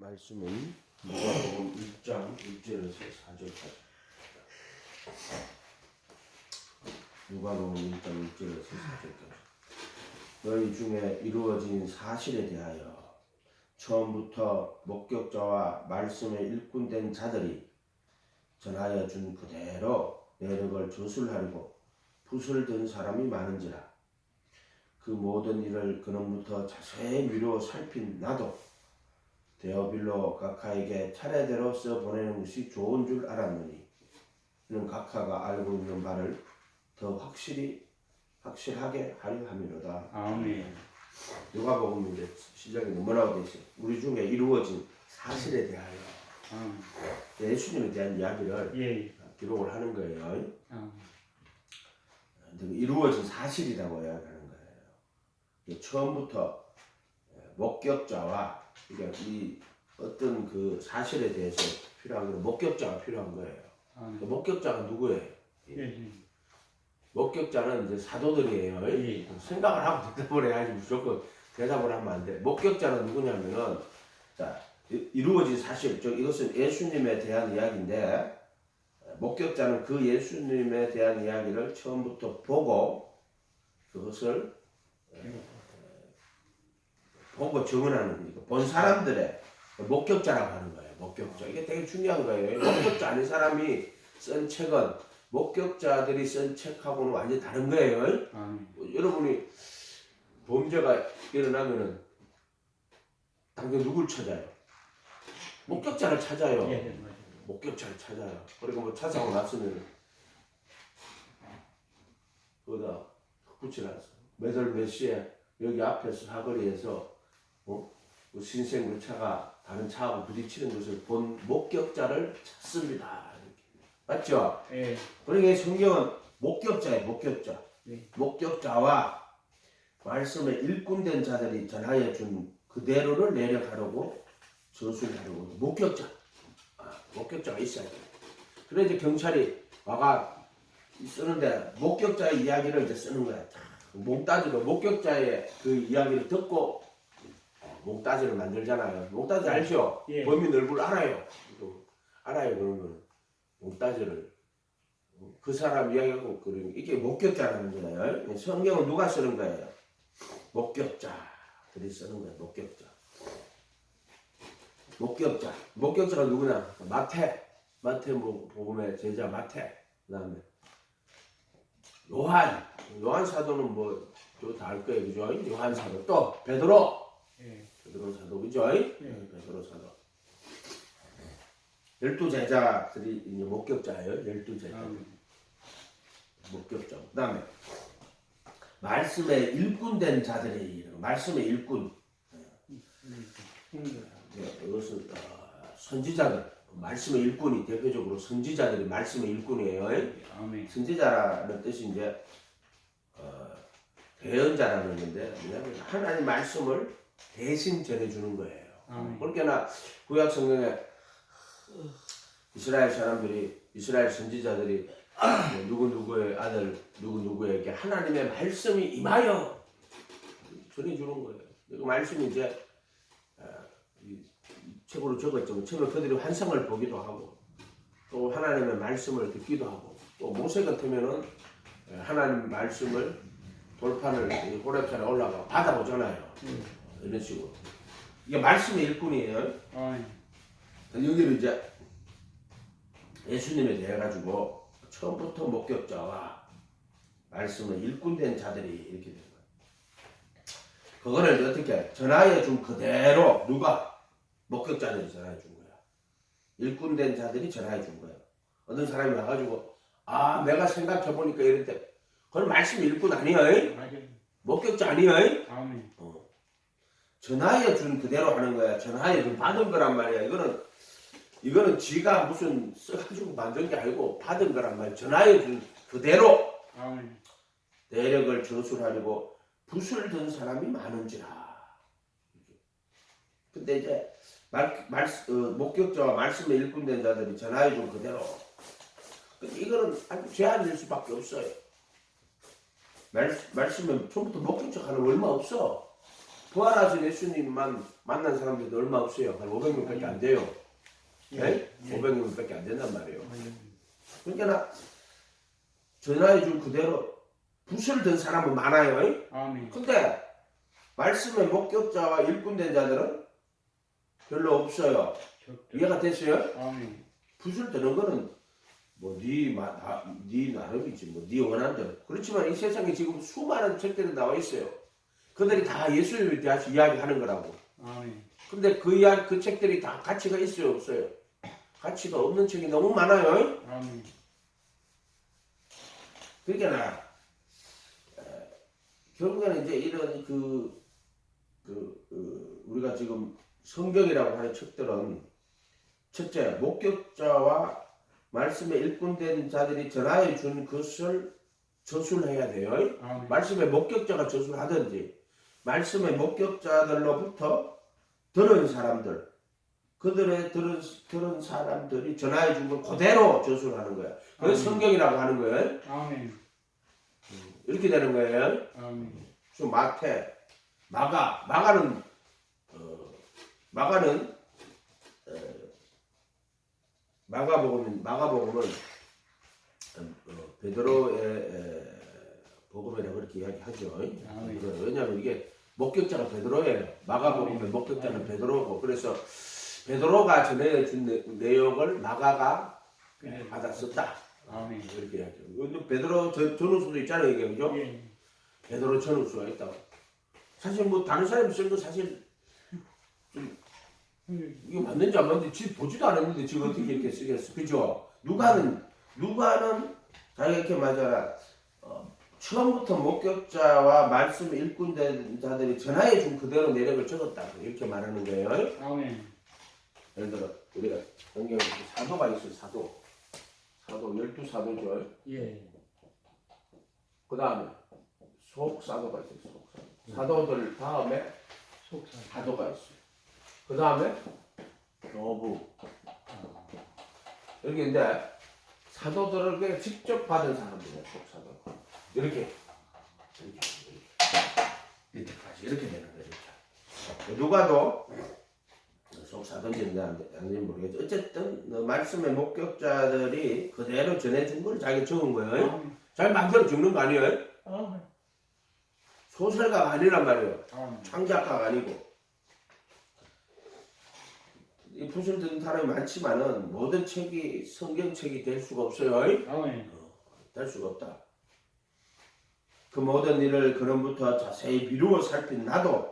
말씀은 누가복음 1장 1절에서 4절까지. 누가복음 1장 1절에서 4절까지. 너희 중에 이루어진 사실에 대하여 처음부터 목격자와 말씀에 일꾼된 자들이 전하여 준 그대로 내력을 저술하려고 붓을 든 사람이 많은지라. 그 모든 일을 그놈부터 자세히 미루어 살핀 나도 데오빌로 각하에게 차례대로 써보내는 것이 좋은 줄 알았느니 이는 각하가 알고 있는 바를 더 확실하게 하려 함이로다. 아멘. 누가복음 이제 시작이 뭐라고 되어 있어요? 우리 중에 이루어진 사실에 대하여 예수님에 대한 이야기를 기록을 하는 거예요. 이루어진 사실이라고 이야기하는 거예요. 처음부터 목격자와 그러니까 이 어떤 그 사실에 대해서 필요한 건 목격자가 필요한 거예요. 목격자가 누구예요? 목격자는 이제 사도들이에요. 생각을 하고 대답을 해야지 무조건 대답을 하면 안 돼. 목격자는 누구냐면은 자 이루어진 사실, 즉 이것은 예수님에 대한 이야기인데 목격자는 그 예수님에 대한 이야기를 처음부터 보고 그것을 보고 증언하는 거니까 본 사람들의 목격자라고 하는 거예요. 목격자. 이게 되게 중요한 거예요. 목격자 아닌 사람이 쓴 책은 목격자들이 쓴 책하고는 완전히 다른 거예요. 여러분이 범죄가 일어나면은 당장 누굴 찾아요? 목격자를 찾아요. 목격자를 찾아요. 그리고 뭐 찾아오고 났으면 거기다 붙여놨어. 몇 월 몇 시에 여기 앞에서 사거리에서 그 신생 차가 다른 차하고 부딪히는 것을 본 목격자를 찾습니다. 이렇게. 맞죠? 네. 그러니까 성경은 목격자예요. 목격자. 네. 목격자와 말씀에 일꾼된 자들이 전하여 준 그대로를 내려가려고 저술하려고. 목격자. 목격자가 있어야 돼요. 그래 이제 경찰이 와가 쓰는데 목격자의 이야기를 이제 쓰는 거야. 몽따지로 목격자의 그 이야기를 듣고 몽따지를 만들잖아요. 몽따지 알죠? 예. 범인 얼굴 알아요. 알아요. 그러면 몽따지를 그 사람 이야기하고 그러면 이게 목격자라는 거예요. 성경은 누가 쓰는 거예요? 목격자들이 쓰는 거예요. 목격자가 누구냐? 마태 복음의 제자 마태. 그다음에 요한 사도는 뭐 다 알 거예요, 그죠? 요한 사도 또 베드로 사도, 그죠? 베드로 사도. 12제자들이 이제 목격자예요. 12제자. 목격자. 그다음에 말씀에 일꾼된 자들이 말씀의 일꾼. 이것은 선지자들. 말씀의 일꾼이 대표적으로 선지자들이 말씀의 일꾼이에요. 선지자라는 뜻이 이제 대언자라는 건데 뭐냐면 하나님 말씀을 대신 전해주는 거예요. 그러니까 구약 성경에 이스라엘 사람들이 이스라엘 선지자들이 누구누구의 아들 누구누구에게 하나님의 말씀이 임하여 전해주는 거예요. 그 말씀이 이제 책으로 적었죠. 책으로 그들이 환상을 보기도 하고 또 하나님의 말씀을 듣기도 하고 또 모세 같으면은 하나님 말씀을 돌판을 호렙산에 올라가 받아보잖아요. 이런 식으로 이게 말씀의 일꾼이에요. 여기를 이제 예수님에 대해 가지고 처음부터 목격자와 말씀을 일꾼된 자들이 이렇게 된 거예요. 그거를 이제 어떻게 전하여 준 그대로 누가 목격자들이 전하여 준 거야. 일꾼된 자들이 전하여 준 거야. 어떤 사람이 와가지고 내가 생각해 보니까 이럴 때 그건 말씀 일꾼 아니야? 목격자 아니야? 전하여 준 그대로 하는 거야. 전하여 준 받은 거란 말이야. 이거는 지가 무슨 써가지고 만든 게 아니고 받은 거란 말이야. 전하여 준 그대로 내력을 저술하려고 붓을 든 사람이 많은지라. 근데 이제 목격자와 말씀에 일꾼된 자들이 전하여 준 그대로. 이거는 아주 제한될 수밖에 없어요. 말씀은 처음부터 목격자 하는 거 얼마 없어. 부활하신 예수님만 만난 사람들도 얼마 없어요. 한 500명밖에 안 돼요. 네? 500명밖에 안 된단 말이에요. 그러니까 나 전하에 준 그대로 붓을 든 사람은 많아요. 아멘. 근데 말씀의 목격자와 일꾼된 자들은 별로 없어요. 이해가 됐어요? 아멘. 붓을 드는 거는 뭐 네 나름이지 뭐 네 원하는 대로. 그렇지만 이 세상에 지금 수많은 책들이 나와 있어요. 그들이 다 예수님에 대해서 이야기하는 거라고. 아멘. 근데 그 책들이 다 가치가 있어요, 없어요? 가치가 없는 책이 너무 많아요. 아멘. 그러니까 결국에는 이제 이런 우리가 지금 성경이라고 하는 책들은 첫째 목격자와 말씀에 일꾼된 자들이 전하여 준 것을 저술해야 돼요. 아멘. 말씀의 목격자가 저술하든지 말씀의 목격자들로부터 들은 사람들 그들의 들은 사람들이 전하여 준 걸 그대로 저술하는 거야. 그래서 성경이라고 하는 거예요. 아멘. 이렇게 되는 거예요. 아멘. 그래서 마태, 마가는 마가복음은 베드로의 복음이라고 그렇게 이야기하죠. 왜냐하면 이게 목격자가 베드로예요. 마가복음의 목격자는 베드로고 그래서 베드로가 전해준 내용을 마가가 받았었다. 아멘. 이렇게 이야기해요. 베드로 전후서도 있잖아요, 이게 그죠? 예. 베드로 전후서가 있다고. 사실 뭐 다른 사람이 쓴 거 사실 좀 이게 맞는지 안 맞는지 지금 보지도 않았는데 지금 어떻게 이렇게 쓰겠어, 그죠? 누가는 자기가 이렇게 말하잖아. 처음부터 목격자와 말씀 일꾼된 자들이 전하여 준 그대로 내력을 적었다 이렇게 말하는 거예요. 아멘. 예를 들어 우리가 성경에 사도가 있어요. 사도 12사도죠. 예. 그 다음에 속사도가 있어요. 속사도. 사도들 다음에 사도가 있어요. 그 다음에 교부. 이렇게 있는데 사도들에게 직접 받은 사람들이에요. 속사도. 이렇게 이렇게까지 이렇게 되는 거예요. 이렇게. 누가도 속사도인지 아닌지 모르겠죠. 어쨌든 말씀의 목격자들이 그대로 전해준 걸 자기 적은 거예요. 잘 만들어 죽는 거 아니에요? 소설가가 아니란 말이에요. 창작가가 아니고. 이 붓을 든 사람이 많지만은 모든 책이 성경책이 될 수가 없어요. 될 수가 없다. 그 모든 일을 그놈부터 자세히 미루어 살핀 나도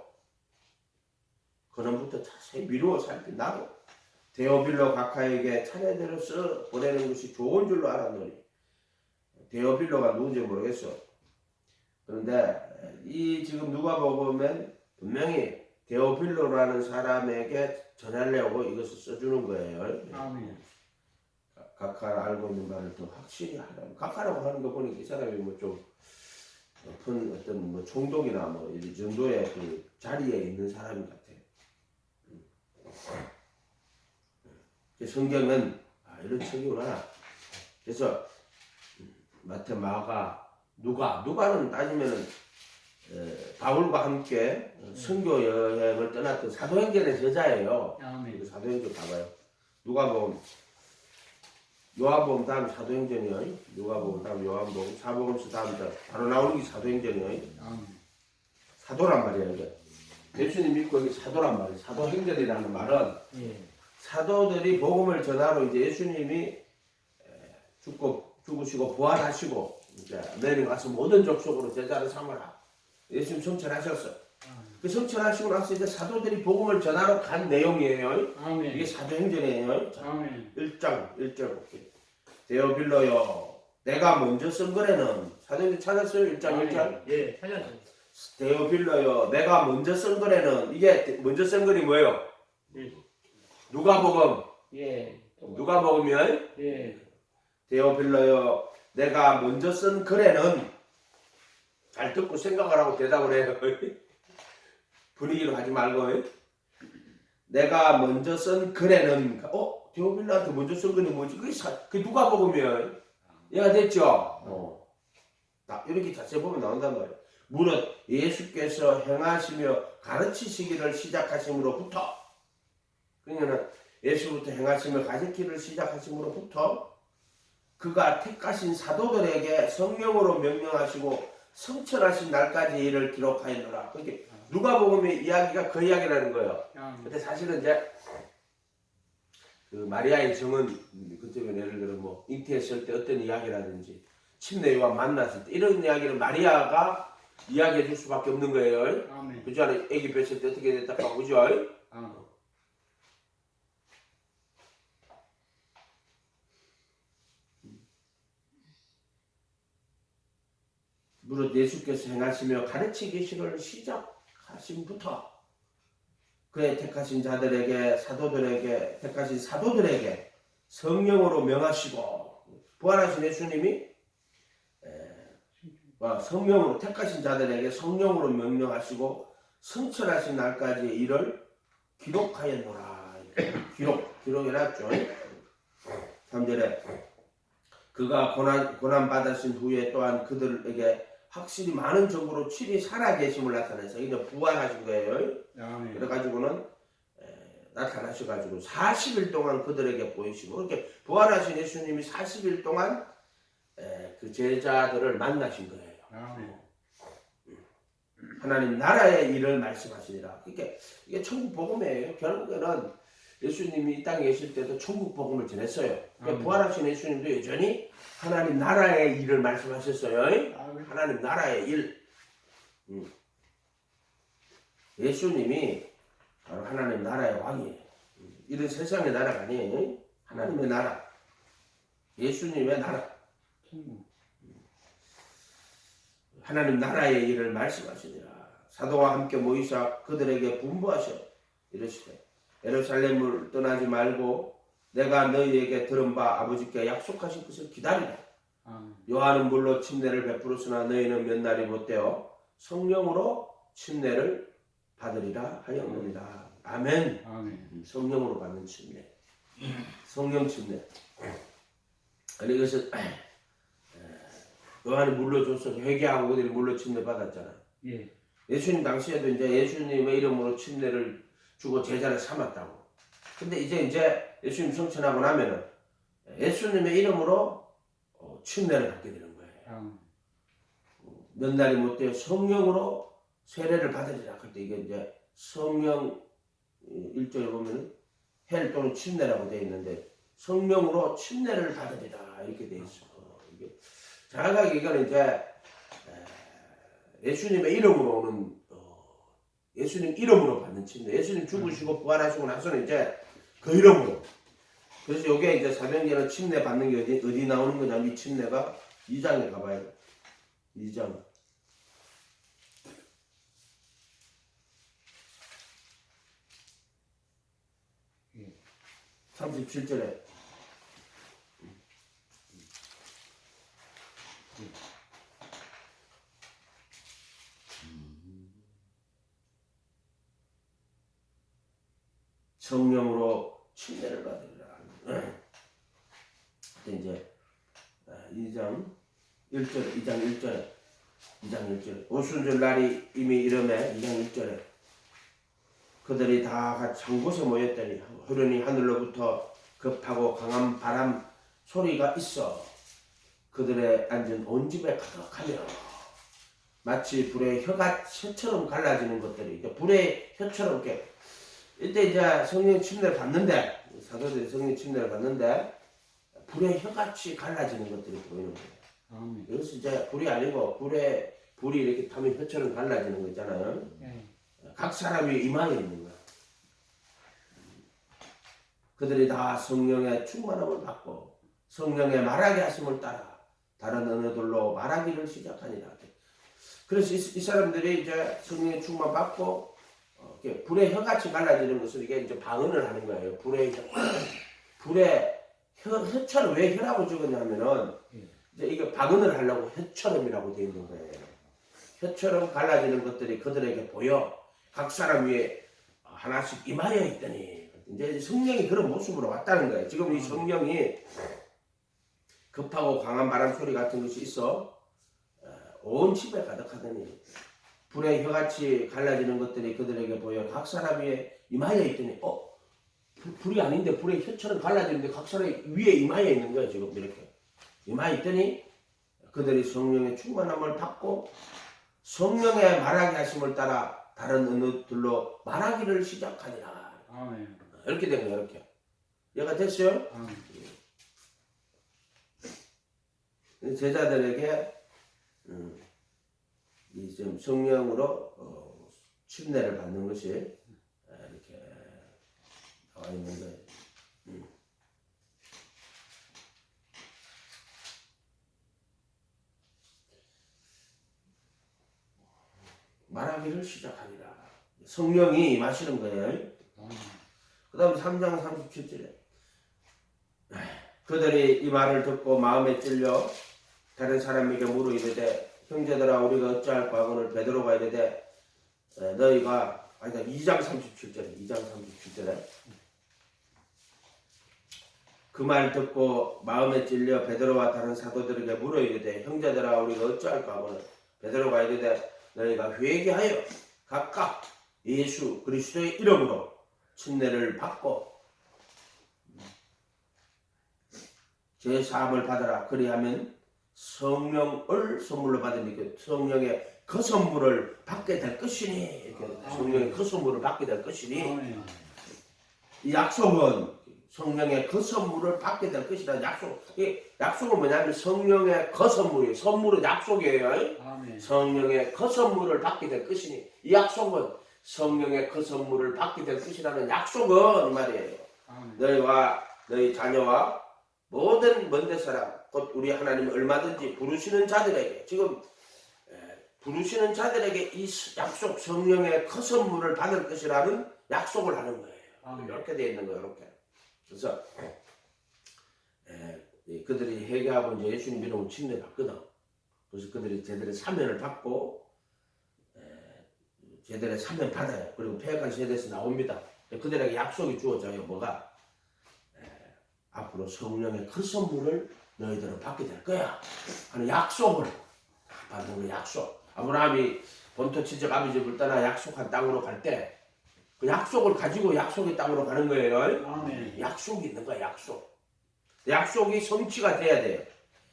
데오빌로 각하에게 차례대로 써 보내는 것이 좋은 줄로 알았노니. 데오빌로가 누군지 모르겠어. 그런데 이 지금 누가복음은 분명히 데오빌로라는 사람에게 전하려고 이것을 써주는 거예요. 아멘. 각하가 알고 있는 말을 더 확실히 하라고. 각하라고 하는 거 보니까 이 사람이 뭐 좀 높은 어떤 뭐 총독이나 뭐 이 정도의 그 자리에 있는 사람 같아. 성경은 이런 책이구나. 그래서 마태, 마가, 누가는 따지면은 바울과 함께 선교 여행을 떠났던 사도행전의 저자예요. 아멘. 사도행전 봐봐요. 누가복음, 요한복음 다음 사도행전이요. 누가복음 다음 요한복음, 사복음서 다음 바로 나오는 게 사도행전이요. 아멘. 사도란 말이야 이게. 예수님 믿고 여기 사도란 말이에요. 사도행전이라는 말은 사도들이 복음을 전하러 이제 예수님이 죽으시고 부활하시고 이제 너희는 가서 모든 족속으로 제자를 삼으라. 예수님 성천하셨어. 그 성천하시고 나서 이제 사도들이 복음을 전하러 간 내용이에요. 아멘. 이게 사도행전이에요. 자, 아멘. 1절 볼게요. 데오빌로여 내가 먼저 쓴 거래는 사도행전 찾았어요? 1장 1절. 예, 찾았어요. 데오빌로여 내가 먼저 쓴 거래는 이게 먼저 쓴 글이 뭐예요? 누가복음. 누가복음이요? 예. 데오빌로여 내가 먼저 쓴 글에는 잘 듣고 생각을 하고 대답을 해요. 분위기로 하지 말고 내가 먼저 쓴 글에는 데오빌로한테 먼저 쓴 글이 뭐지? 그게 누가복음이에요. 이해가 됐죠? 이렇게 자세히 보면 나온단 말이에요. 무릇 예수께서 행하시며 가르치시기를 시작하심으로부터, 그러니까 예수부터 행하시며 가르치기를 시작하심으로부터 그가 택하신 사도들에게 성령으로 명령하시고 성천하신 날까지 이를 기록하였노라. 그게 누가복음의 이야기가 그 이야기라는 거예요. 근데 사실은 이제 그 마리아의 정은 그때 예를 들어 뭐 잉태했을 때 어떤 이야기라든지 침례 요한 만났을 때 이런 이야기를 마리아가 이야기해 줄 수밖에 없는 거예요. 그죠? 아기 뵀을 때 어떻게 됐다 하고, 그죠? 무릇 예수께서 행하시며 가르치기를 시작하심부터 그의 택하신 자들에게 택하신 사도들에게 성령으로 명하시고, 부활하신 예수님이 성령으로 택하신 자들에게 성령으로 명령하시고 성천하신 날까지 이를 기록하였노라. 기록해놨죠. 3절에 그가 고난 받으신 후에 또한 그들에게 확실히 많은 정보로 친히 살아계심을 나타내서 이제 부활하신 거예요. 그래가지고는 나타나셔가지고 40일 동안 그들에게 보이시고, 이렇게 부활하신 예수님이 40일 동안 그 제자들을 만나신 거예요. 하나님 나라의 일을 말씀하시니라. 그러니까 이게 천국 복음이에요. 결국에는 예수님이 이 땅에 계실 때도 천국 복음을 전했어요. 그러니까 부활하신 예수님도 여전히 하나님 나라의 일을 말씀하셨어요. 하나님 나라의 일. 예수님이 바로 하나님 나라의 왕이에요. 이런 세상의 나라가 아니에요. 하나님의 나라. 예수님의 나라. 하나님 나라의 일을 말씀하시니라. 사도와 함께 모이사 그들에게 분부하셔 이르시되 예루살렘을 떠나지 말고 내가 너희에게 들은 바 아버지께 약속하신 것을 기다리라. 요한은 물로 침례를 베풀었으나 너희는 몇 날이 못되어 성령으로 침례를 받으리라 하였느니라. 아멘. 성령으로 받는 침례. 성령 침례. 아니 그래서 요한이 물로 줬어. 회개하고 그들이 물로 침례 받았잖아. 예수님 당시에도 이제 예수님의 이름으로 침례를 주고 제자를 삼았다고. 근데 이제 예수님 성천하고 나면은 예수님의 이름으로 침례를 받게 되는 거예요. 몇 날이 못되어 성령으로 세례를 받으리라. 그때 이게 이제 성령 1절에 보면은 헬 또는 침례라고 되어 있는데 성령으로 침례를 받으리라 이렇게 되어 있어. 이게 정확하게 이거는 이제 예수님의 이름으로 오는 예수님 이름으로 받는 침례. 예수님 죽으시고 부활하시고 나서는 이제 그 이름으로. 그래서 이게 이제 사명제는 침례 받는 게 어디 나오는 거냐? 이 침례가 2장에 가봐요. 2장. 37절에 성령으로 침례를 받으리라. 이제 2장 1절에 오순절 날이 이미 이름에 2장 1절에 그들이 다 같이 한 곳에 모였더니 후련히 하늘로부터 급하고 강한 바람 소리가 있어 그들의 앉은 온 집에 가득하며 마치 불의 혀처럼 갈라지는 것들이 불의 혀처럼 이렇게 이때 이제 성령 침례를 받는데 사도들이 성령 침례를 받는데 불의 혀같이 갈라지는 것들이 보이는 거예요. 그래서 이제 불이 아니고 불이 이렇게 타면 혀처럼 갈라지는 거 있잖아요. 각 사람이 이마에 있는 거야. 그들이 다 성령의 충만함을 받고 성령의 말하게 하심을 따라 다른 언어들로 말하기를 시작하니라. 그래서 이 사람들이 이제 성령의 충만 받고 불의 혀같이 갈라지는 것을 이게 이제 방언을 하는 거예요. 불의 혀처럼 왜 혀라고 적었냐면은 이제 이게 방언을 하려고 혀처럼이라고 되어 있는 거예요. 혀처럼 갈라지는 것들이 그들에게 보여 각 사람 위에 하나씩 임하여 있더니 이제 성령이 그런 모습으로 왔다는 거예요. 지금 이 성령이 급하고 강한 바람 소리 같은 것이 있어 온 집에 가득하더니 불의 혀같이 갈라지는 것들이 그들에게 보여 각 사람 위에 임하여 있더니 불이 아닌데 불의 혀처럼 갈라지는데 각 사람 위에 임하여 있는 거예요. 지금 이렇게 임하여 있더니 그들이 성령의 충만함을 받고 성령의 말하게 하심을 따라 다른 언어들로 말하기를 시작하니라. 아멘. 이렇게 된 거예요. 이렇게 얘가 됐어요. 제자들에게 이 좀 성령으로 침례를 받는 것이 이렇게 나와 있는 거예요. 말하기를 시작하니라. 성령이 임하시는 거예요. 그 다음 3장 37절에 그들이 이 말을 듣고 마음에 찔려 다른 사람에게 물어 이르되 형제들아 우리가 어찌할까 하거늘 베드로가 이르되 너희가 2장 37절에 그 말 듣고 마음에 찔려 베드로와 다른 사도들에게 물어 이르되 형제들아 우리가 어찌할까 하거늘 베드로가 이르되 너희가 회개하여 각각 예수 그리스도의 이름으로 침례를 받고 제 사함을 받아라. 그리하면 성령을 선물로 받으니까 성령의 그 선물을 받게 될 것이니 이렇게 성령의 그 선물을 받게 될 것이니 이 약속은 성령의 그 선물을 받게 될 것이라. 약속은 뭐냐면 성령의 그 선물이에요. 선물은 약속이에요. 아멘. 성령의 그 선물을 받게 될 것이니 이 약속은 성령의 그 선물을 받게 될 것이라는 약속은 이 말이에요. 아멘. 너희와 너희 자녀와 모든 먼데 사람 곧 우리 하나님이 얼마든지 부르시는 자들에게 지금 부르시는 자들에게 이 약속 성령의 그 선물을 받을 것이라는 약속을 하는 거예요. 아멘. 이렇게 되어 있는 거예요. 이렇게. 그래서 그들이 회개하고 이제 예수님 이름으로 침례 받거든. 그래서 그들이 제대로 사면을 받고 제대로 사면 받아요. 그리고 폐역한 세대에서 나옵니다. 그들에게 약속이 주어져요. 뭐가? 앞으로 성령의 그 선물을 너희들은 받게 될 거야 하는 약속을 받는 거. 약속. 아브라함이 본토 친척 아비 집을 떠나 약속한 땅으로 갈 때 그 약속을 가지고 약속의 땅으로 가는 거예요. 아멘. 약속이 있는 거야. 약속이 성취가 돼야 돼요.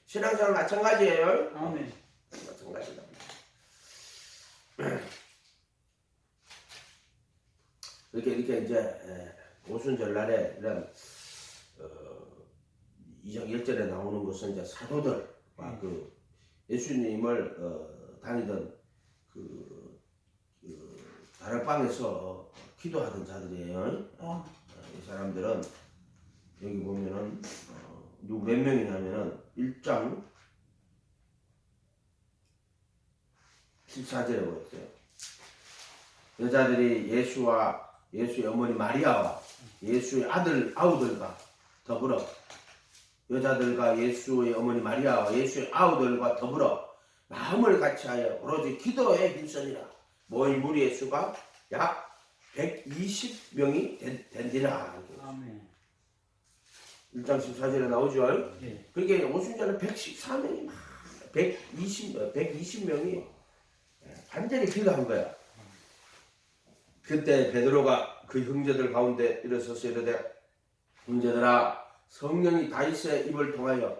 신앙생활 마찬가지예요. 아멘. 마찬가지다. 이렇게 이제 오순절날에 이런 2장 1절에 나오는 것은 이제 사도들과 그 예수님을 다니던 그 다락방에서 기도하던 자들이에요. 이 사람들은 여기 보면은 누구 몇 명이냐면은 1장 14절에 보였어요. 여자들이 예수와 예수의 어머니 마리아와 예수의 아우들과 더불어 여자들과 예수의 어머니 마리아와 예수의 아우들과 더불어 마음을 같이하여 오로지 기도에 힘쓰니라. 모인 무리의 수가 약 120명이 된디라. 아멘. 1장 14절에 나오죠. 예. 그렇게 오순절에 114명이 120명이 완전히 기도한 거야. 그때 베드로가 그 형제들 가운데 일어서서 이르되 형제들아 성령이 다윗의 입을 통하여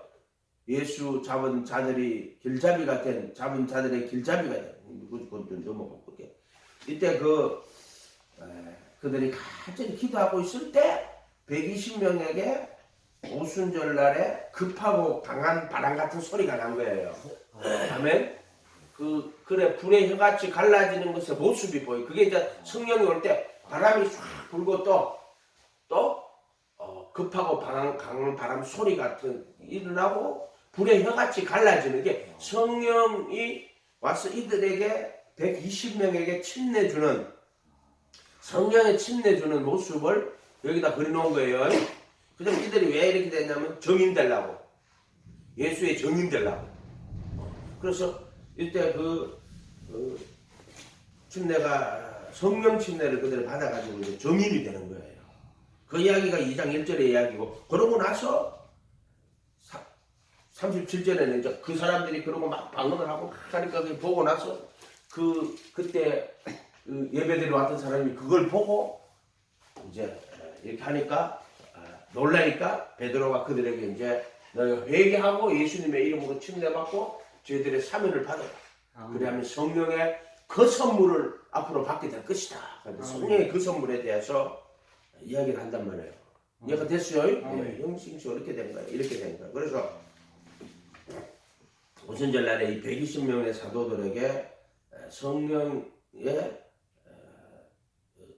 예수 잡은 자들의 길잡이가 된 그것도 넘어갔고 이때 그들이 간절히 기도하고 있을 때 120명에게 오순절날에 급하고 강한 바람 같은 소리가 난 거예요. 아멘. 그래 불의 혀같이 갈라지는 것의 모습이 보여. 그게 이제 성령이 올 때 바람이 쫙 불고 또 급하고 강한 바람 소리 같은 일어나고 불의 혀같이 갈라지는 게 성령이 와서 이들에게 120명에게 침례주는 성령의 침례주는 모습을 여기다 그려놓은 거예요. 그럼 이들이 왜 이렇게 됐냐면 정인 되려고 예수의 정인 되려고. 그래서 이때 침례가 성령 침례를 그들이 받아가지고 이제 정인이 되는 거예요. 그 이야기가 2장 1절의 이야기고 그러고 나서 37절에는 이제 그 사람들이 그러고 막 방언을 하고 막 하니까 그걸 보고 나서 그때 그 예배드리러 왔던 사람이 그걸 보고 이제 이렇게 하니까 놀라니까 베드로가 그들에게 이제 너희가 회개하고 예수님의 이름으로 침례받고 저희들의 사면을 받아라. 그래야면 성령의 그 선물을 앞으로 받게 될 것이다. 성령의 그 선물에 대해서 이야기를 한단 말이에요. 이해가 됐어요? 네, 형식적으로 이렇게 된 거예요. 이렇게 된 거예요. 그래서 오순절날에 이 120명의 사도들에게 성령의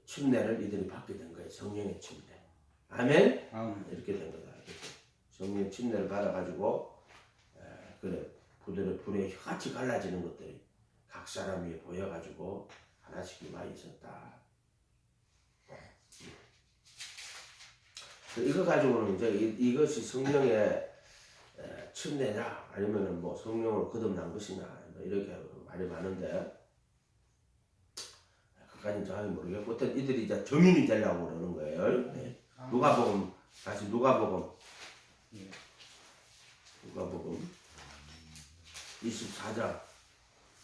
침례를 이들이 받게 된 거예요. 성령의 침례. 아멘? 이렇게 된 거다. 성령의 침례를 받아가지고 그래 불에 혀같이 갈라지는 것들이 각 사람 위에 보여가지고 하나씩 임하여 있었다. 이거 가지고는 이제 이것이 성령의 침례냐 아니면은 뭐 성령으로 거듭난 것이냐 뭐 이렇게 말이 많은데 그까지는 정확히 모르겠고 어떤 이들이 이제 정인이 되려고 그러는 거예요. 네. 누가복음 다시 누가복음 24장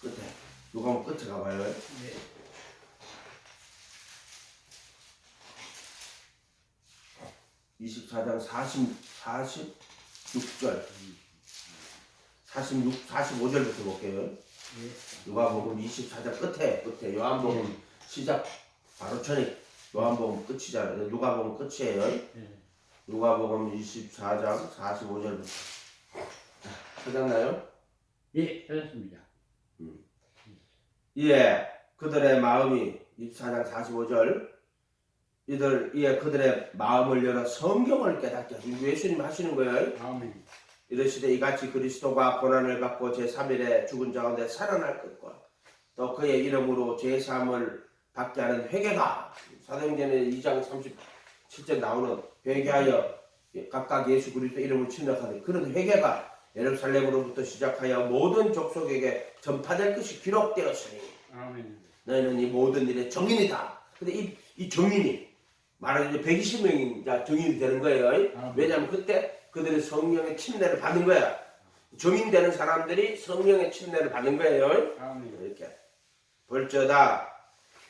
끝에 누가복음 끝에 가봐요. 네. 24장 46절 45절부터 볼게요. 요한복음 24장 끝에 요한복음 시작 바로 전에 요한복음 끝이잖아요. 누가복음 끝이에요. 누가복음 24장 45절부터 찾았나요? 예, 찾았습니다. 예, 그들의 마음이 24장 45절 그들의 마음을 열어 성경을 깨닫게 하시고 예수님 하시는 거예요. 아멘. 이르시되 이같이 그리스도가 고난을 받고 제3일에 죽은 자 가운데 살아날 것과 또 그의 이름으로 제사함을 받게 하는 회개가 사도행전의 2장 37절 나오는 회개하여 각각 예수 그리스도 이름을 침략하는 그런 회개가 예루살렘으로부터 시작하여 모든 족속에게 전파될 것이 기록되었으니 아멘. 너희는 이 모든 일의 정인이다. 근데 이 정인이 말하자면 120명이 정인이 되는 거예요. 왜냐하면 그때 그들이 성령의 침례를 받는 거야. 정인되는 사람들이 성령의 침례를 받는 거예요. 이렇게 벌저다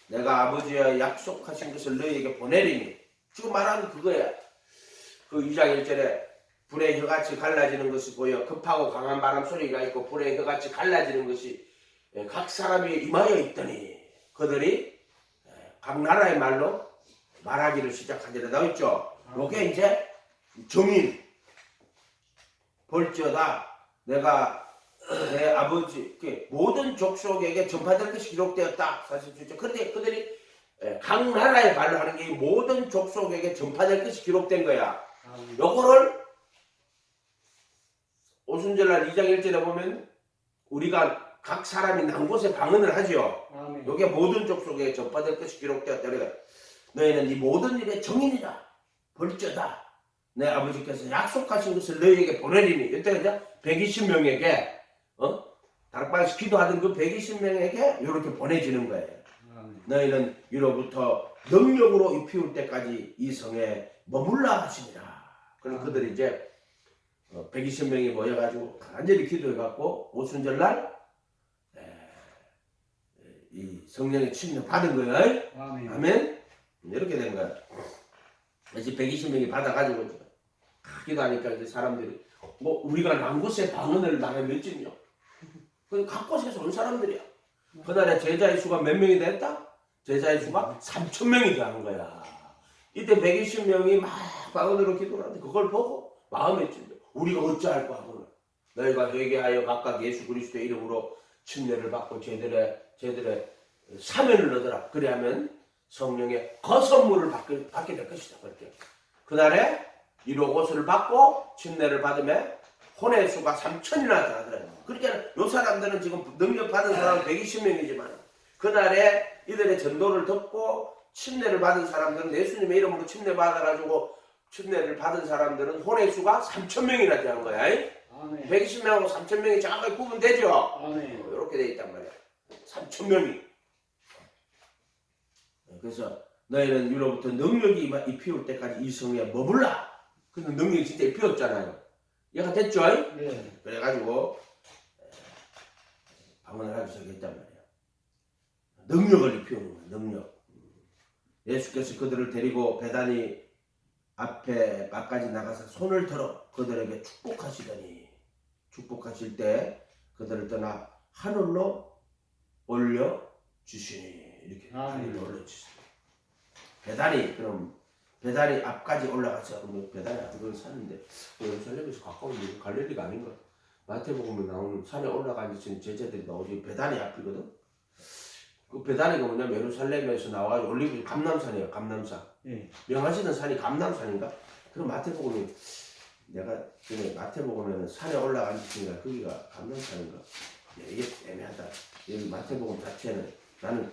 내가 아버지와 약속하신 것을 너희에게 보내리니 지금 말하는 그거야. 그 2장 1절에 불의 혀같이 갈라지는 것이 보여 급하고 강한 바람 소리가 있고 불의 혀같이 갈라지는 것이 각 사람 위에 임하여 있더니 그들이 각 나라의 말로 말하기를 시작하리라 나와 있죠. 요게 이제 정인 벌지어다 내가 내 아버지 모든 족속에게 전파될 것이 기록되었다. 사실 그런데 그들이 각 나라의 말로 하는 게 모든 족속에게 전파될 것이 기록된 거야. 요거를 오순절날 2장 1절에 보면 우리가 각 사람이 난 곳에 방언을 하죠. 요게 모든 족속에게 전파될 것이 기록되었다. 그러니까 너희는 이 모든 일의 정인이다. 벌저다. 내 아버지께서 약속하신 것을 너희에게 보내리니 이때 이제 120명에게 다락방에서 기도하던 그 120명에게 이렇게 보내지는 거예요. 너희는 위로부터 능력으로 입히울 때까지 이 성에 머물라 하시니라. 그럼 그들이 이제 120명이 모여가지고 간절히 기도해갖고 오순절날 이 성령의 침례 받은 거예요. 아멘. 이렇게 된 거야. 이제 120명이 받아가지고 기도하니까 이제 사람들이 뭐 우리가 난 곳에 방언을 말하면 몇 쯤이요? 각 곳에서 온 사람들이야. 그날에 제자의 수가 몇 명이 됐다? 제자의 수가 3,000명이 되는 거야. 이때 120명이 막 방언으로 기도를 하는데 그걸 보고 마음에 찔려. 우리가 어찌할 거야? 너희가 회개하여 각각 예수 그리스도의 이름으로 침례를 받고 제들의 사면을 얻으라. 그래야면 성령의 거선물을 받게 될 것이다. 그렇게. 그날에 1억 옷을 받고 침례를 받으면 혼의 수가 3,000이나 되더라고요. 그러니까 요 사람들은 지금 능력 받은 사람은 120명이지만 그날에 이들의 전도를 듣고 침례를 받은 사람들은 예수님의 이름으로 침례 받아가지고 침례를 받은 사람들은 혼의 수가 3,000명이나 되는 거야. 아멘. 120명하고 3,000명이 정확하게 구분되죠. 아멘. 이렇게 돼 있단 말이야. 3,000명이. 그래서 너희는 위로부터 능력이 입히울 때까지 이 성에 머물라. 근데 능력이 진짜 입히었잖아요. 이해가 됐죠? 예. 그래가지고 방언을 하기 시작했단 말이야. 능력을 입히는 거야. 능력. 예수께서 그들을 데리고 베다니 앞에 밖까지 나가서 손을 들어 그들에게 축복하시더니 축복하실 때 그들을 떠나 하늘로 올려 주시니 이렇게 하늘로 올려 주시니 베다니 그럼 베다니 앞까지 올라가서 그러면 베다니 앞은 산인데 예루살렘에서 가까운데 갈릴리가 아닌가? 마태복음에 나오는 산에 올라가는 제자들이 나오지 베다니 앞이거든. 그 베다니가 뭐냐면 예루살렘에서 나와가지고 올리브 감람산이에요. 감람산. 예. 명하시던 산이 감람산인가? 그럼 마태복음이 내가 전에 마태복음에는 산에 올라간 짓인가 거기가 감람산인가? 야, 이게 애매하다. 여기 마태복음 자체는 나는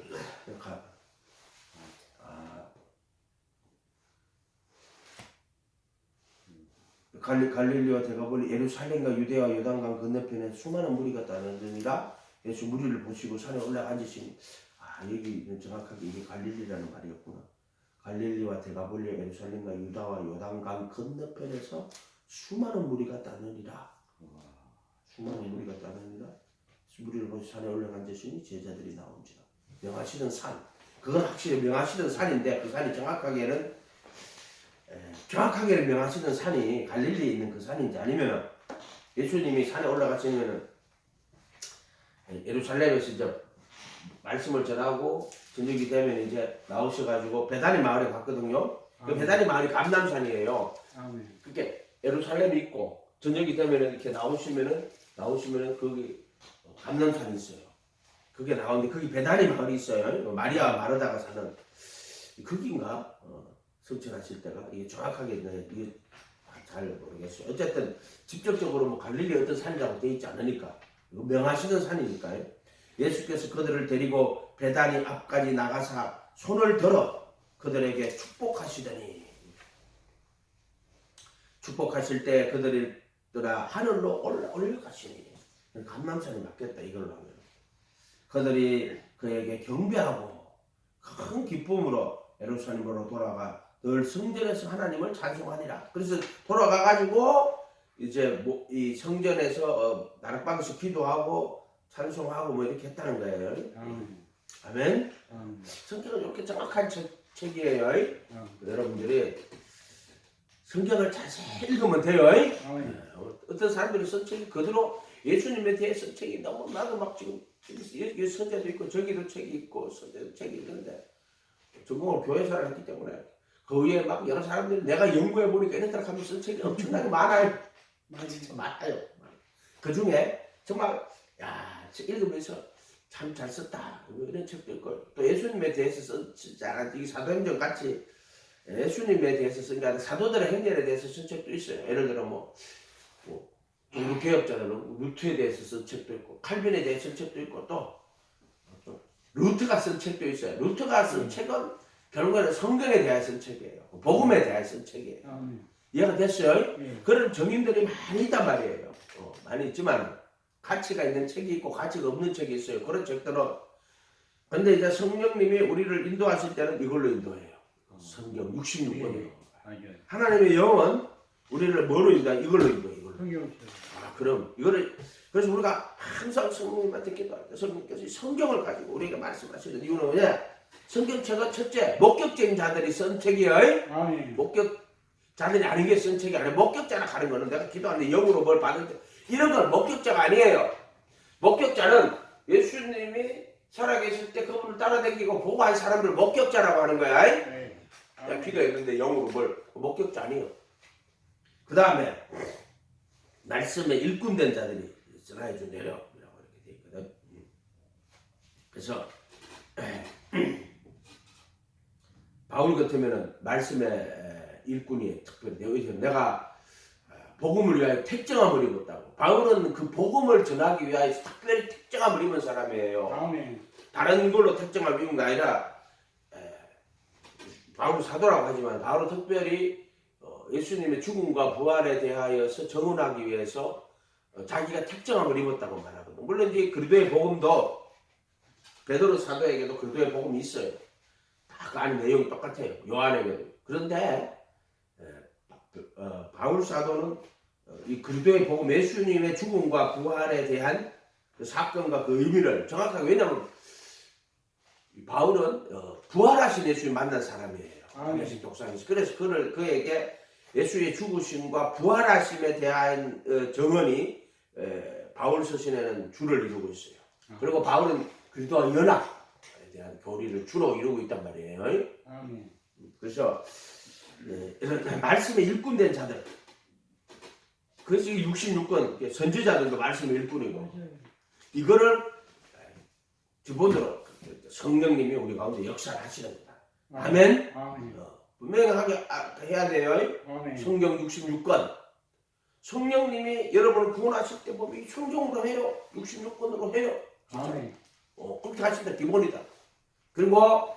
갈릴리와 데가볼리 예루살렘과 유대와 요단강 건너편에 수많은 무리가 따르느니라. 예수 무리를 보시고 산에 올라 앉으시니 여기 정확하게 이게 갈릴리라는 말이었구나. 갈릴리와 데가볼리 예루살렘과 유다와 요단강 건너편에서 수많은 무리가 따르니라. 수많은 무리가 따르니라. 무리를 보시 산에 올라 앉으시니 제자들이 나온지라. 명하시던 산. 그건 확실히 명하시던 산인데 그 산이 정확하게는 명하시던 산이 갈릴리에 있는 그 산인지 아니면 예수님이 산에 올라가시면은 예루살렘에서 이제 말씀을 전하고 저녁이 되면 이제 나오셔가지고 베다니 마을에 갔거든요. 그 베다니 마을이 감람산이에요. 그게 예루살렘이 있고 저녁이 되면 이렇게 나오시면은 거기 감람산이 있어요. 그게 나오는데 거기 베다니 마을이 있어요. 마리아 마르다가 사는 거기인가? 성천하실 때가 이게 정확하게 이게 잘 모르겠어요. 어쨌든 직접적으로 뭐 갈릴리 어떤 산이라고 되어 있지 않으니까 이거 명하시던 산이니까요. 예수께서 그들을 데리고 베다니 앞까지 나가사 손을 들어 그들에게 축복하시더니 축복하실 때 그들이 떠나 하늘로 올라가시니 감람산이 맞겠다 이걸로 하면 그들이 그에게 경배하고 큰 기쁨으로 예루살렘으로 돌아가 늘 성전에서 하나님을 찬송하니라. 그래서 돌아가가지고 이제 이 성전에서 나락방에서 기도하고 찬송하고 뭐 이렇게 했다는 거예요. 아멘. 성경은 이렇게 정확한 책이에요. 여러분들이 성경을 자세히 읽으면 돼요. 어떤 사람들이 쓴 책이 그대로 예수님에 대해서 쓴 책이 너무 나도 막 지금 여기 선자도 있고 저기도 책이 있고 선자도 책이 있는데 전공을 교회사를 했기 때문에 그 위에 막 여러 사람들이 내가 연구해 보니까 이렇다 하면 쓴 책이 엄청나게 많아요. 진짜 많아요. 그 중에 정말 읽으면서 참 잘 썼다 이런 책도 있고 또 예수님에 대해서 쓴 이 사도행전 같이 예수님에 대해서 쓴 게 아니라 사도들의 행전에 대해서 쓴 책도 있어요. 예를 들어 뭐 종교개혁자들은 루트에 대해서 쓴 책도 있고 칼빈에 대해서 쓴 책도 있고 또 루트가 쓴 책도 있어요. 루트가 쓴 책은 결국에는 성경에 대해 쓴 책이에요. 복음에 대해 쓴 책이에요. 이해가 됐어요? 그런 정인들이 많이 있단 말이에요. 많이 있지만 가치가 있는 책이 있고 가치가 없는 책이 있어요. 그런 책들은 근데 이제 성령님이 우리를 인도하실 때는 이걸로 인도해요. 성경 66권이요. 하나님의 영은 우리를 뭐로 인도해? 이걸로 인도해. 이걸로. 그럼 이거를 그래서 우리가 항상 성령님한테 기도할 때 성령님께서 성경을 가지고 우리에게 말씀하시는 이유는 뭐냐? 성경책은 첫째 목격적인 자들이 쓴 책이에요. 목격자들이 아닌 게 쓴 책이 아니라 목격자라 가는 거는 내가 기도하는데 영으로 뭘 받는데 이런 건 목격자가 아니에요. 목격자는 예수님이 살아계실 때 그분을 따라다니고 보고 한 사람들 목격자라고 하는 거야. 내가 기도했는데 영으로 뭘 목격자 아니에요. 그 다음에 말씀에 일꾼된 자들이 전하여준 내려라고 이렇게 돼 있거든. 그래서 바울 같으면은 말씀의 일꾼이 특별히 되어 있어요. 내가 복음을 위하여 택정함을 입었다고. 바울은 그 복음을 전하기 위하여 특별히 택정함을 입은 사람이에요. 다른 걸로 택정함을 입은 게 아니라 바울은 사도라고 하지만 바울은 특별히 예수님의 죽음과 부활에 대하여서 정언하기 위해서 자기가 택정함을 입었다고 말하거든요. 물론 이제 그리스도의 복음도 베드로 사도에게도 그리스도의 복음이 있어요. 다 그 안에 내용이 똑같아요. 요한에게도. 그런데 바울 사도는 이 그리스도의 복음 예수님의 죽음과 부활에 대한 그 사건과 그 의미를 정확하게 왜냐하면 바울은 부활하신 예수님 만난 사람이에요. 아멘식 독상에서. 그래서 그에게 예수의 죽으심과 부활하심에 대한 정언이 바울 서신에는 주를 이루고 있어요. 그리고 바울은 그리스도와 연합에 대한 교리를 주로 이루고 있단 말이에요. 아멘. 그래서 말씀의 일꾼된 자들, 그래서 66권 선지자들도 말씀의 일꾼이고 이거를 기본으로 성령님이 우리 가운데 역사를 하시는 거다. 아멘. 분명하게 해야 돼요. 아멘. 성경 66권. 성령님이 여러분을 구원하실 때 보면 이 성경으로 해요. 66권으로 해요. 아멘. 그렇게 하신다. 기본이다. 그리고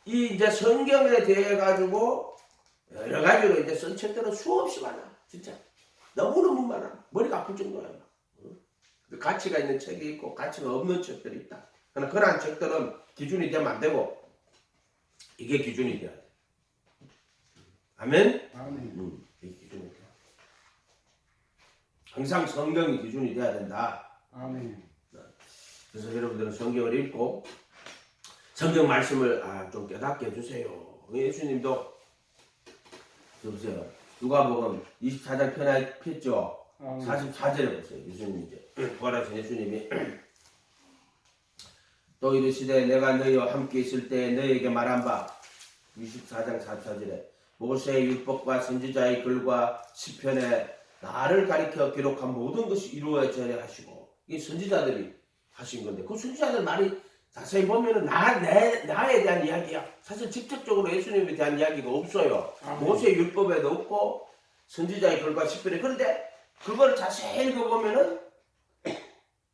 이 이제 성경에 대해 가지고 여러 가지로 이제 쓴 책들은 수없이 많아. 진짜 너무너무 많아. 머리가 아플 정도야. 가치가 있는 책이 있고 가치가 없는 책들이 있다. 그러나 그러한 책들은 기준이 되면 안 되고 이게 기준이 돼야 돼. 아멘? 아멘. 이게 기준이 돼. 항상 성경이 기준이 돼야 된다. 아멘. 그래서 여러분들은 성경을 읽고 성경 말씀을 좀 깨닫게 해주세요. 예수님도 보세요. 누가복음 24장 폈죠. 44절에 보세요. 예수님이 이제 부활하신 예수님이 또 이르시되 내가 너희와 함께 있을 때 너희에게 말한 바 24장 44절에 모세의 율법과 선지자의 글과 시편에 나를 가리켜 기록한 모든 것이 이루어져야 하시고 이게 선지자들이 하신 건데 그 선지자들 말이 자세히 보면은 나에 대한 이야기야. 사실 직접적으로 예수님에 대한 이야기가 없어요. 모세의 율법에도 없고 선지자의 글과 시편에. 그런데 그걸 자세히 읽어보면은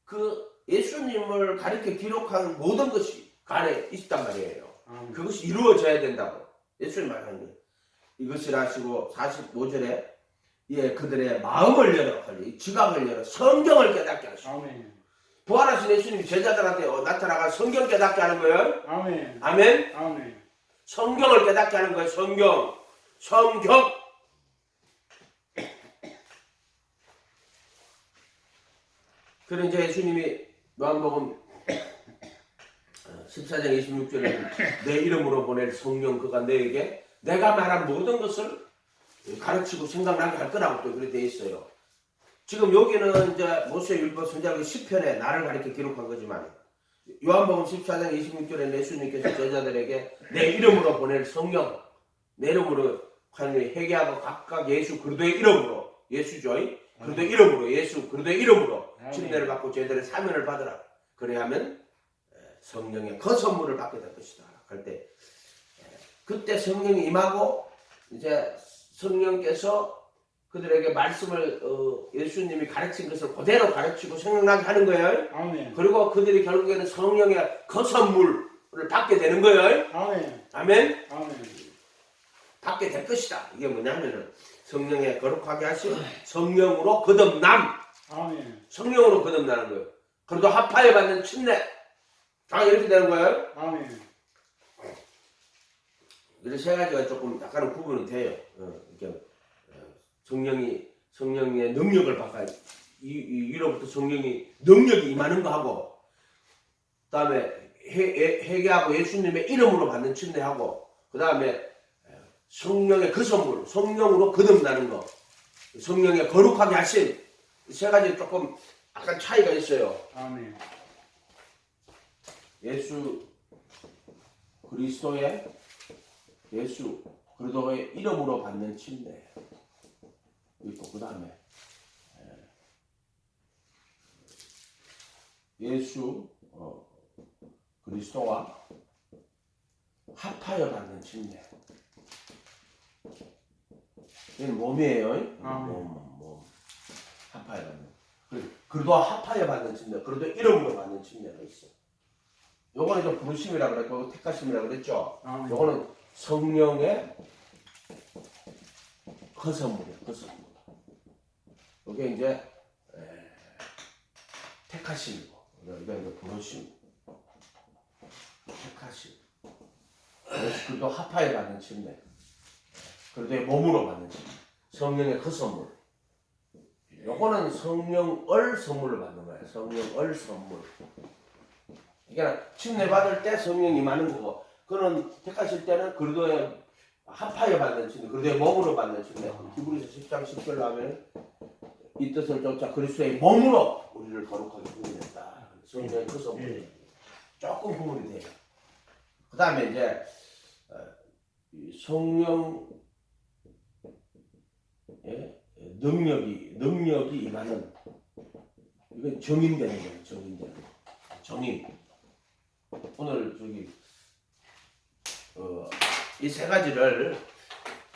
그 예수님을 가리켜 기록한 모든 것이 그 안에 있단 말이에요. 그것이 이루어져야 된다고 예수님 말하는 거예요. 이것을 하시고 45절에 그들의 마음을 열어 지각을 열어 성경을 깨닫게 하시고 부활하신 예수님이 제자들한테 나타나가 성경 깨닫게 하는 거예요. 아멘. 아멘. 아멘. 성경을 깨닫게 하는 거예요. 성경. 그래 이제 예수님이 요한복음 14장 26절에 내 이름으로 보낼 성령 그가 너에게 내가 말한 모든 것을 가르치고 생각나게 할 거라고 또 그렇게 돼 있어요. 지금 여기는 이제 모세의 율법 선지자 시편에 나를 가리켜 기록한 거지만 요한복음 14장 26절에 예수님께서 제자들에게 내 이름으로 보낼 성령 내 이름으로 회개하고 각각 예수 그리스도의 이름으로 예수죠. 그리스도의 이름으로 예수 그리스도의 이름으로 침례를 받고 제자들의 사면을 받으라. 그래야 하면 성령의 그 선물을 받게 될 것이다. 할 때 그때 성령이 임하고 이제 성령께서 그들에게 말씀을 예수님이 가르친 것을 그대로 가르치고 생각나게 하는 거예요. 아멘. 그리고 그들이 결국에는 성령의 그 선물을 받게 되는 거예요. 아멘. 아멘. 아멘. 받게 될 것이다. 이게 뭐냐면은 성령의 거룩하게 하신 성령으로 거듭남. 아멘. 성령으로 거듭나는 거예요. 그래도 합하여 받는 침례. 이렇게 되는 거예요. 아멘. 그래서 세 가지가 조금 약간은 구분이 돼요. 이렇게 성령의 능력을 받아 이로부터 성령이 능력이 임하는 거 하고, 그다음에 회개하고 예수님의 이름으로 받는 침례하고, 그다음에 성령의 그 선물, 성령으로 거듭나는 거, 성령의 거룩하게 하신 세 가지 조금 약간 차이가 있어요. 아멘. 예수 그리스도의 이름으로 받는 침례 있고, 그 다음에 예수 그리스도와 합하여 받는 침례. 이건 몸이에요. 몸 합하여 받는. 그리고 합하여 받는 침례, 그리고 이름으로 받는 침례가 있어. 요거는 좀 부르심이라 그랬고 택하심이라 그랬죠. 요거는 성령의 허선물이에요. 허선물. 이게 이제 택하심이고, 이게 이제 부르심, 택하심. 그리고 합하여 받는 침례, 그리고 몸으로 받는 침례, 성령의 허선물. 요거는 성령을 선물로 받는 거예요. 성령을 선물. 그러니까 침례 받을 때 성령이 많은 거고, 그는 택하실 때는 그리스도의 합하여 받는 침례, 그리스도의 몸으로 받는 침례. 히브리서 10장 10절로 하면 이 뜻을 쫓아 그리스도의 몸으로 우리를 거룩하게 구원했다. 성령의 그 선물이 조금 구분이 돼요. 그 다음에 이제 이 성령 능력이 임하는, 이건 정인되는 거예요. 정인. 오늘 저기 이 세 가지를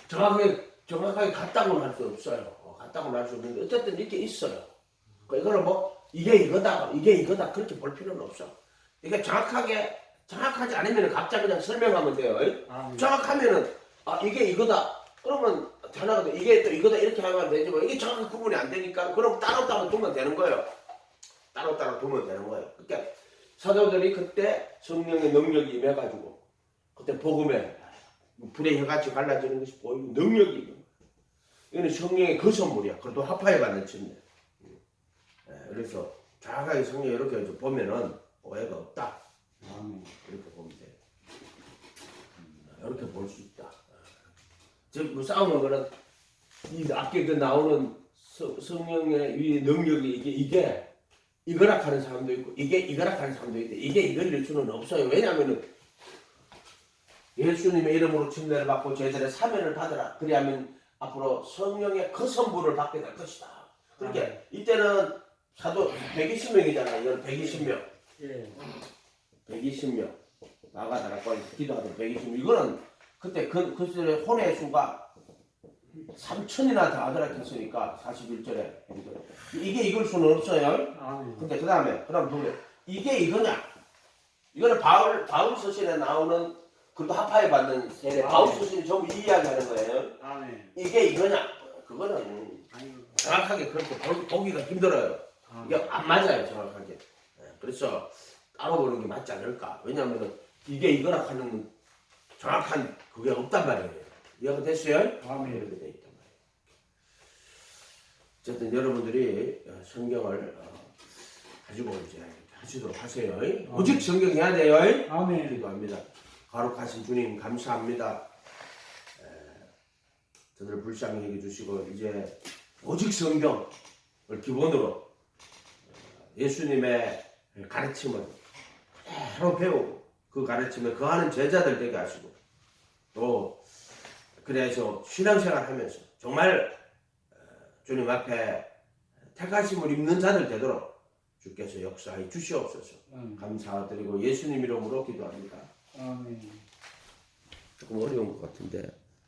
정확하게 같다고는 할 수 없어요. 같다고는 할 수 없는데 어쨌든 이렇게 있어요. 이거를 뭐 이게 이거다 그렇게 볼 필요는 없어. 이게 정확하지 않으면 각자 그냥 설명하면 돼요. 정확하면은 이게 이거다. 그러면 하나가 이게 또 이거다 이렇게 하면 되지만 이게 정확히 구분이 안 되니까 그럼 따로따로 두면 되는 거예요. 따로따로 두면 되는 거예요. 그러니까 사도들이 그때 성령의 능력이 임해가지고 그때 복음에 불의 혀같이 갈라지는 것이 보이고 능력이 임해. 이거는 성령의 그 선물이야. 그것도 합하여 받는 침례. 그래서 정확하게 성령 이렇게 보면은 오해가 없다. 이렇게 보면 돼요. 이렇게 볼 수 있다. 즉, 뭐 싸우는 거는 이 앞에 그 나오는 성령의 이 능력이 이게 이거라 하는 사람도 있고 이게 이거라 하는 사람도 있고 이게 이걸 수는 없어요. 왜냐하면은 예수님의 이름으로 침례를 받고 제자들의 사면을 받으라. 그리하면 앞으로 성령의 그 선물을 받게 될 것이다. 그러니까 이때는 사도 120명이잖아요. 이건 120명. 120명. 나가다라고 기도하던 120명. 이거는 그때 그 시절에 혼의 수가 3천이나 더 하더라 했으니까 41절에 이게 이걸 수는 없어요. 근데 그 다음에 보면 이게 이거냐? 이거는 바울 서신에 나오는 그것도 합하여 받는 세례. 바울 서신이 전부 이 이야기하는 거예요. 이게 이거냐? 그거는 정확하게 그렇게 보기가 힘들어요. 이게 안 맞아요, 정확하게. 그래서 따로 보는 게 맞지 않을까? 왜냐하면 이게 이거라 하는 정확한 그게 없단 말이에요. 이해가 됐어요? 이렇게 돼 있단 말이에요. 어쨌든 여러분들이 성경을 가지고 이제 하시도록 하세요. 오직 성경 해야 돼요. 기도합니다. 거룩하신 주님 감사합니다. 저를 불쌍히 여겨주시고 이제 오직 성경을 기본으로 예수님의 가르침을 그대로 배우고 그 가르침에 거하는 제자들 되게 하시고 또 그래서 신앙생활 하면서 정말 주님 앞에 택하심을 입는 자들 되도록 주께서 역사해 주시옵소서. 감사드리고 예수님 이름으로 기도합니다. 아멘. 조금 어려운 것 같은데